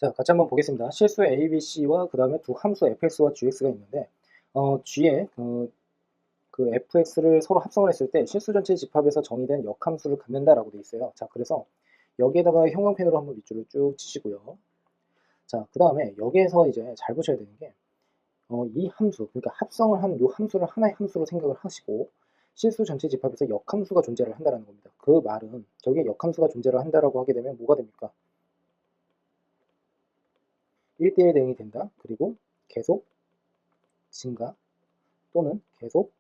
자, 같이 한번 보겠습니다. 실수 ABC와 그 다음에 두 함수 fx와 gx가 있는데, g에 그 fx를 서로 합성을 했을 때 실수 전체 집합에서 정의된 역함수를 갖는다라고 되어 있어요. 자, 그래서 여기에다가 형광펜으로 한번 밑줄을 쭉 치시고요. 자, 그 다음에 여기에서 이제 잘 보셔야 되는 게, 이 함수, 그러니까 합성을 한 이 함수를 하나의 함수로 생각을 하시고, 실수 전체 집합에서 역함수가 존재를 한다는 겁니다. 그 말은 저기에 역함수가 존재를 한다라고 하게 되면 뭐가 됩니까? 1대1 대응이 된다. 그리고 계속 증가 또는 계속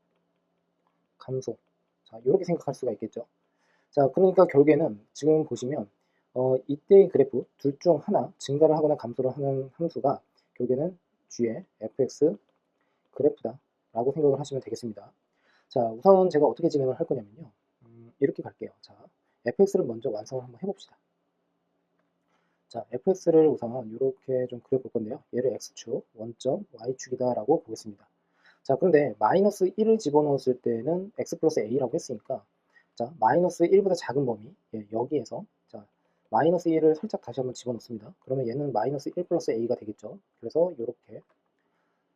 감소. 자, 이렇게 생각할 수가 있겠죠. 자, 그러니까 결국에는 지금 보시면 이때의 그래프 둘 중 하나 증가를 하거나 감소를 하는 함수가 결국에는 g의 fx 그래프다 라고 생각을 하시면 되겠습니다. 자, 우선 제가 어떻게 진행을 할 거냐면요. 이렇게 갈게요. 자, fx를 먼저 완성을 한번 해봅시다. 자, fx를 우선 이렇게 좀 그려볼 건데요. 얘를 x축, 원점, y축이다 라고 보겠습니다. 자, 그런데 마이너스 1을 집어넣었을 때는 x 플러스 a라고 했으니까, 자, 마이너스 1보다 작은 범위, 여기에서, 자, 마이너스 1을 살짝 다시 한번 집어넣습니다. 그러면 얘는 마이너스 1 플러스 a가 되겠죠. 그래서 이렇게,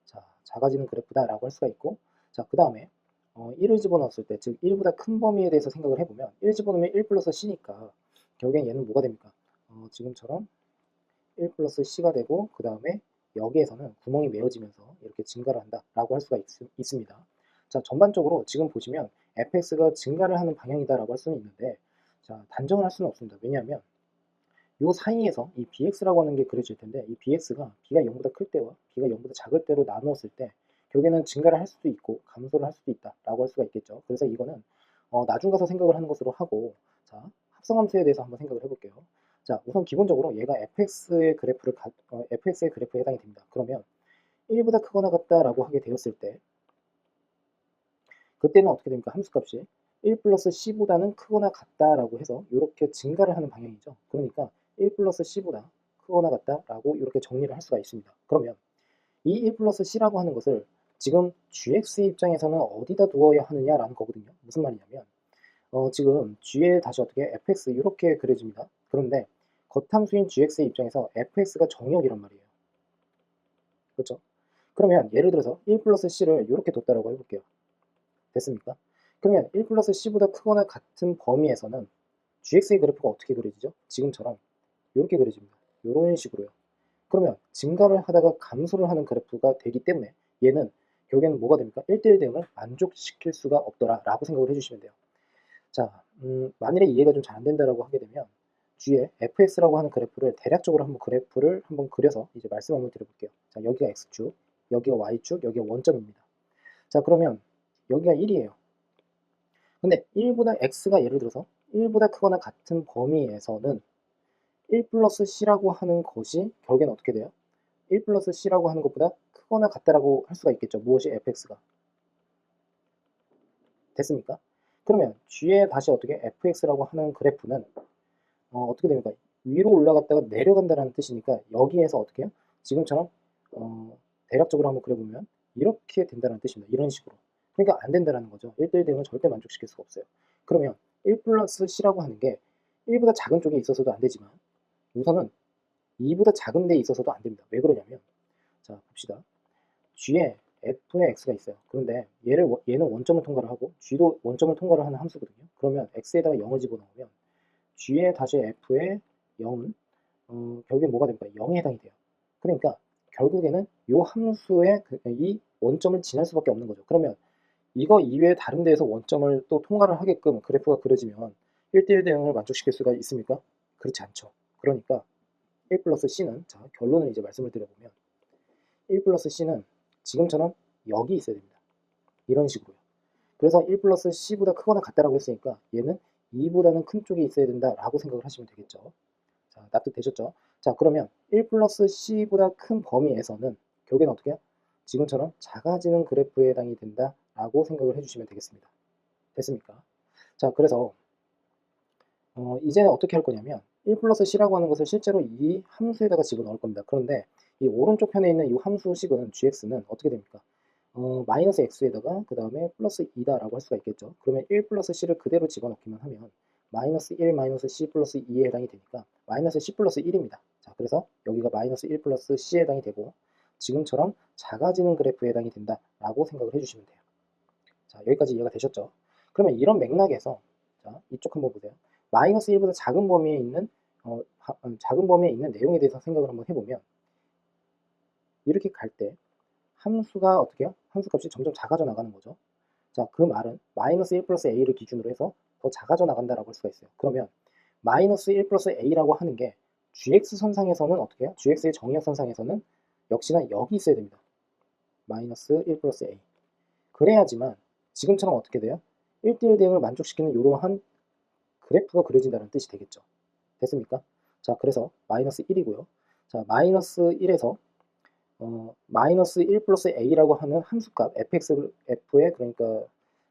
자, 작아지는 그래프다라고 할 수가 있고, 자, 그 다음에 1을 집어넣었을 때, 즉 1보다 큰 범위에 대해서 생각을 해보면 1 집어넣으면 1 플러스 c니까 결국엔 얘는 뭐가 됩니까? 지금처럼 1 플러스 c가 되고, 그 다음에 여기에서는 구멍이 메어지면서 이렇게 증가를 한다라고 할 수가 있습니다. 자, 전반적으로 지금 보시면 fx가 증가를 하는 방향이다라고 할 수는 있는데, 자, 단정을 할 수는 없습니다. 왜냐하면 이 사이에서 이 bx라고 하는 게 그려질 텐데, 이 bx가 b가 0보다 클 때와 b가 0보다 작을 때로 나누었을 때 결국에는 증가를 할 수도 있고 감소를 할 수도 있다라고 할 수가 있겠죠. 그래서 이거는 나중 가서 생각을 하는 것으로 하고, 자, 합성함수에 대해서 한번 생각을 해볼게요. 자, 우선 기본적으로 얘가 fx의 fx의 그래프에 해당이 됩니다. 그러면 1보다 크거나 같다라고 하게 되었을 때 그때는 어떻게 됩니까? 함수값이 1 플러스 c보다는 크거나 같다라고 해서 이렇게 증가를 하는 방향이죠. 그러니까 1 플러스 c보다 크거나 같다라고 이렇게 정리를 할 수가 있습니다. 그러면 이 1 플러스 c라고 하는 것을 지금 gx의 입장에서는 어디다 두어야 하느냐라는 거거든요. 무슨 말이냐면 지금 g에 다시 어떻게 fx 이렇게 그려집니다. 그런데 겉함수인 gx의 입장에서 fx가 정역이란 말이에요. 그렇죠? 그러면 예를 들어서 1 플러스 c를 이렇게 뒀다라고 해볼게요. 됐습니까? 그러면 1 플러스 c보다 크거나 같은 범위에서는 gx의 그래프가 어떻게 그려지죠? 지금처럼 이렇게 그려집니다. 이런 식으로요. 그러면 증가를 하다가 감소를 하는 그래프가 되기 때문에 얘는 결국에는 뭐가 됩니까? 1대1 대응을 만족시킬 수가 없더라 라고 생각을 해주시면 돼요. 자, 만일에 이해가 좀 잘 안 된다라고 하게 되면 G에 fx라고 하는 그래프를 대략적으로 한번 그래프를 한번 그려서 이제 말씀 한번 드려볼게요. 자, 여기가 x축, 여기가 y축, 여기가 원점입니다. 자, 그러면 여기가 1이에요. 근데 1보다 x가 예를 들어서 1보다 크거나 같은 범위에서는 1 플러스 c라고 하는 것이 결국에는 어떻게 돼요? 1 플러스 c라고 하는 것보다 크거나 같다라고 할 수가 있겠죠. 무엇이 fx가. 됐습니까? 그러면 G에 다시 어떻게 fx라고 하는 그래프는 어떻게 됩니까? 위로 올라갔다가 내려간다는 뜻이니까 여기에서 어떻게 해요? 지금처럼 대략적으로 한번 그려보면 이렇게 된다는 뜻입니다. 이런 식으로. 그러니까 안 된다는 거죠. 1대1 대응은 절대 만족시킬 수가 없어요. 그러면 1 플러스 c라고 하는 게 1보다 작은 쪽에 있어서도 안 되지만 우선은 2보다 작은 데에 있어서도 안 됩니다. 왜 그러냐면 자, 봅시다. G에 f의 x가 있어요. 그런데 얘는 원점을 통과를 하고 G도 원점을 통과를 하는 함수거든요. 그러면 x에다가 0을 집어넣으면 G에 다시 f의 0은 결국엔 뭐가 됩니까? 0에 해당이 돼요. 그러니까 결국에는 이 함수의 이 원점을 지날 수밖에 없는 거죠. 그러면 이거 이외에 다른 데에서 원점을 또 통과를 하게끔 그래프가 그려지면 1대1 대응을 만족시킬 수가 있습니까? 그렇지 않죠. 그러니까 1 플러스 c는 자, 결론을 이제 말씀을 드려보면 1 플러스 c는 지금처럼 여기 있어야 됩니다. 이런 식으로요. 그래서 1 플러스 c보다 크거나 같다라고 했으니까 얘는 2보다는 큰 쪽에 있어야 된다라고 생각을 하시면 되겠죠. 자, 납득되셨죠? 자, 그러면 1 플러스 c보다 큰 범위에서는 결국에는 어떻게 해요? 지금처럼 작아지는 그래프에 해당이 된다라고 생각을 해주시면 되겠습니다. 됐습니까? 자, 그래서 이제는 어떻게 할 거냐면 1 플러스 c라고 하는 것을 실제로 이 함수에다가 집어넣을 겁니다. 그런데 이 오른쪽 편에 있는 이 함수식은 gx는 어떻게 됩니까? 마이너스 x에다가 그 다음에 플러스 2다라고 할 수가 있겠죠. 그러면 1 플러스 c를 그대로 집어넣기만 하면 마이너스 1 마이너스 c 플러스 2에 해당이 되니까 마이너스 c 플러스 1입니다. 자, 그래서 여기가 마이너스 1 플러스 c에 해당이 되고 지금처럼 작아지는 그래프에 해당이 된다라고 생각을 해주시면 돼요. 자, 여기까지 이해가 되셨죠? 그러면 이런 맥락에서 자, 이쪽 한번 보세요. 마이너스 1보다 작은 범위에 있는 작은 범위에 있는 내용에 대해서 생각을 한번 해보면 이렇게 갈 때 함수가 어떻게 해요? 함수 값이 점점 작아져 나가는 거죠. 자, 그 말은 마이너스 1 플러스 a를 기준으로 해서 더 작아져 나간다라고 할 수가 있어요. 그러면 마이너스 1 플러스 a라고 하는 게 gx 선상에서는 어떻게 해요? gx의 정의역 선상에서는 역시나 여기 있어야 됩니다. 마이너스 1 플러스 a. 그래야지만 지금처럼 어떻게 돼요? 1대1 대응을 만족시키는 이러한 그래프가 그려진다는 뜻이 되겠죠. 됐습니까? 자, 그래서 마이너스 1이고요. 자, 마이너스 1에서 마이너스 1 플러스 a라고 하는 함수값 f에 그러니까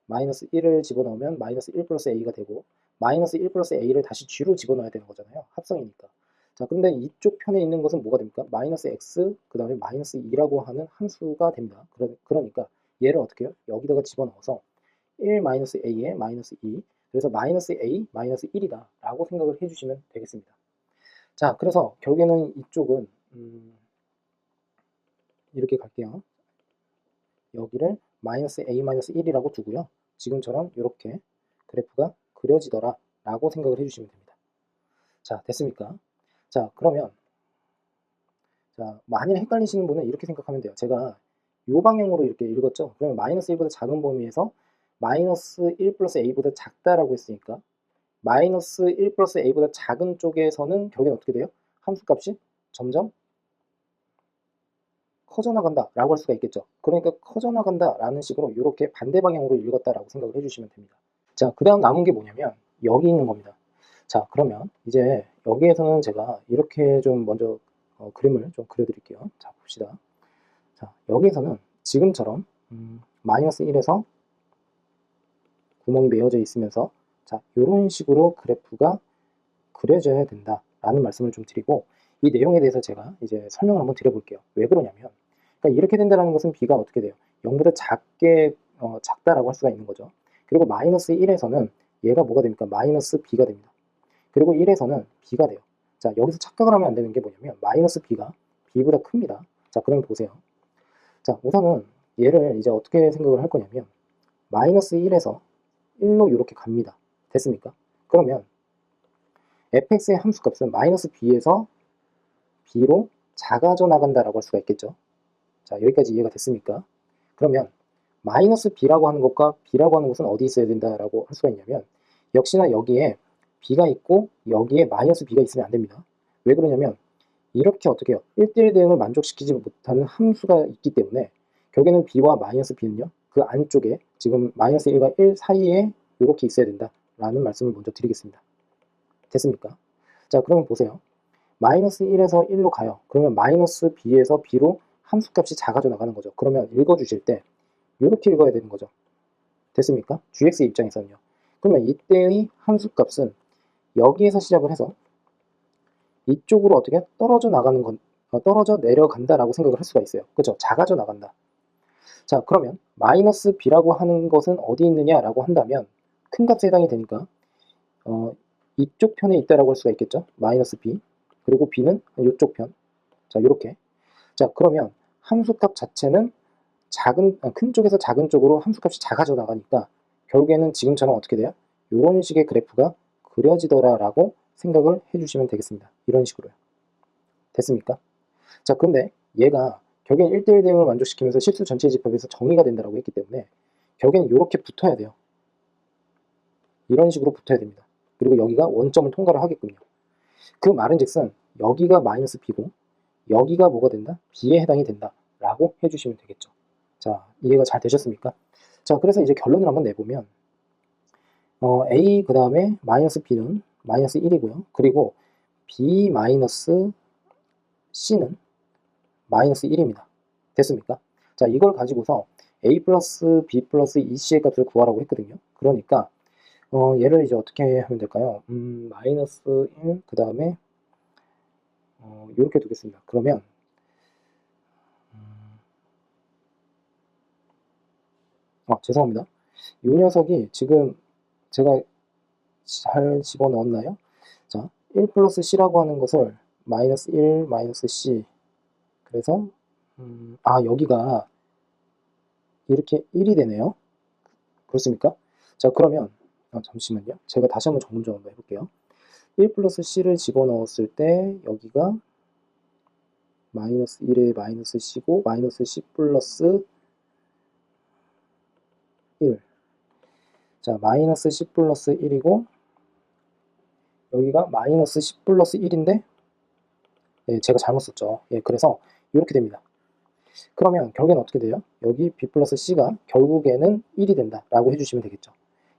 마이너스 1을 집어넣으면 마이너스 1 플러스 a가 되고 마이너스 1 플러스 a를 다시 g로 집어넣어야 되는 거잖아요. 합성이니까. 자, 그런데 이쪽 편에 있는 것은 뭐가 됩니까? 마이너스 x 그 다음에 마이너스 2라고 하는 함수가 됩니다. 그러니까 얘를 어떻게 해요? 여기다가 집어넣어서 1 마이너스 a에 마이너스 2 그래서 마이너스 a 마이너스 1이다 라고 생각을 해주시면 되겠습니다. 자, 그래서 결국에는 이쪽은 이렇게 갈게요. 여기를 마이너스 a 마이너스 1이라고 두고요. 지금처럼 이렇게 그래프가 그려지더라 라고 생각을 해주시면 됩니다. 자, 됐습니까? 자, 그러면 자, 만일 헷갈리시는 분은 이렇게 생각하면 돼요. 제가 이 방향으로 이렇게 읽었죠. 그러면 마이너스 1보다 작은 범위에서 마이너스 1 플러스 a보다 작다라고 했으니까 마이너스 1 플러스 a보다 작은 쪽에서는 결국엔 어떻게 돼요? 함수값이 점점 커져 나간다라고 할 수가 있겠죠. 그러니까 커져 나간다라는 식으로 이렇게 반대 방향으로 읽었다라고 생각을 해주시면 됩니다. 자, 그 다음 남은 게 뭐냐면 여기 있는 겁니다. 자, 그러면 이제 여기에서는 제가 이렇게 좀 먼저 그림을 좀 그려드릴게요. 자, 봅시다. 자, 여기에서는 지금처럼 마이너스 1에서 구멍이 메어져 있으면서 자, 이런 식으로 그래프가 그려져야 된다라는 말씀을 좀 드리고 이 내용에 대해서 제가 이제 설명을 한번 드려볼게요. 왜 그러냐면 그러니까 이렇게 된다는 것은 b가 어떻게 돼요? 0보다 작다라고 할 수가 있는 거죠. 그리고 마이너스 1에서는 얘가 뭐가 됩니까? 마이너스 b가 됩니다. 그리고 1에서는 b가 돼요. 자, 여기서 착각을 하면 안 되는 게 뭐냐면 마이너스 b가 b보다 큽니다. 자, 그러면 보세요. 자, 우선은 얘를 이제 어떻게 생각을 할 거냐면 마이너스 1에서 1로 이렇게 갑니다. 됐습니까? 그러면 fx의 함수값은 마이너스 b에서 b로 작아져 나간다라고 할 수가 있겠죠. 자, 여기까지 이해가 됐습니까? 그러면 마이너스 b라고 하는 것과 b라고 하는 것은 어디 있어야 된다라고 할 수가 있냐면 역시나 여기에 b가 있고 여기에 마이너스 b가 있으면 안 됩니다. 왜 그러냐면 이렇게 어떻게 해요? 1대1 대응을 만족시키지 못하는 함수가 있기 때문에 결국에는 b와 마이너스 b는요. 그 안쪽에 지금 마이너스 1과 1 사이에 이렇게 있어야 된다라는 말씀을 먼저 드리겠습니다. 됐습니까? 자, 그러면 보세요. 마이너스 1에서 1로 가요. 그러면 마이너스 b에서 b로 함수값이 작아져 나가는 거죠. 그러면 읽어주실 때 이렇게 읽어야 되는 거죠. 됐습니까? gx 입장에서는요. 그러면 이때의 함수값은 여기에서 시작을 해서 이쪽으로 어떻게 떨어져 나가는 건 떨어져 내려간다라고 생각을 할 수가 있어요. 그렇죠? 작아져 나간다. 자, 그러면 마이너스 b라고 하는 것은 어디 있느냐라고 한다면 큰 값에 해당이 되니까 이쪽 편에 있다라고 할 수가 있겠죠. 마이너스 b 그리고 b는 이쪽 편. 자, 이렇게. 자, 그러면 함수값 자체는 큰 쪽에서 작은 쪽으로 함수값이 작아져 나가니까 결국에는 지금처럼 어떻게 돼요? 이런 식의 그래프가 그려지더라라고 생각을 해주시면 되겠습니다. 이런 식으로요. 됐습니까? 자, 그런데 얘가 결국엔 1대1 대응을 만족시키면서 실수 전체 집합에서 정의가 된다고 했기 때문에 결국엔 이렇게 붙어야 돼요. 이런 식으로 붙어야 됩니다. 그리고 여기가 원점을 통과를 하겠군요. 그 말은즉슨 여기가 마이너스 b고 여기가 뭐가 된다? b에 해당이 된다 라고 해주시면 되겠죠. 자, 이해가 잘 되셨습니까? 자, 그래서 이제 결론을 한번 내보면 a 그 다음에 마이너스 b는 마이너스 1이고요. 그리고 b 마이너스 c는 마이너스 1입니다. 됐습니까? 자, 이걸 가지고서 a 플러스 b 플러스 2c의 값을 구하라고 했거든요. 그러니까 얘를 이제 어떻게 하면 될까요? 마이너스 1, 그 다음에 이렇게 두겠습니다. 그러면 죄송합니다. 이 녀석이 지금 제가 잘 집어넣었나요? 자, 1 플러스 c라고 하는 것을 마이너스 1 마이너스 c, 그래서 여기가 이렇게 1이 되네요. 그렇습니까? 자, 그러면 잠시만요. 제가 다시 한번 정문 한번 해볼게요. 1 플러스 c를 집어넣었을 때 여기가 마이너스 1에 마이너스 c고 마이너스 c 플러스 1. 자, 마이너스 c 플러스 1이고 여기가 마이너스 c 플러스 1인데 제가 잘못 썼죠. 그래서 이렇게 됩니다. 그러면 결국에는 어떻게 돼요? 여기 b 플러스 c가 결국에는 1이 된다 라고 해주시면 되겠죠.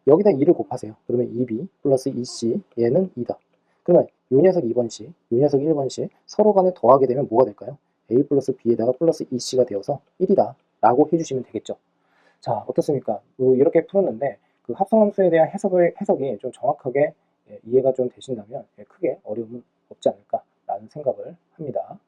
여기다 2를 곱하세요. 그러면 2b 플러스 2c, 얘는 2다. 그러면 요 녀석 2번씩, 요 녀석 1번씩 서로 간에 더하게 되면 뭐가 될까요? a 플러스 b에다가 플러스 2c가 되어서 1이다 라고 해주시면 되겠죠. 자, 어떻습니까? 이렇게 풀었는데 그 합성함수에 대한 해석이 좀 정확하게 이해가 좀 되신다면 크게 어려움은 없지 않을까라는 생각을 합니다.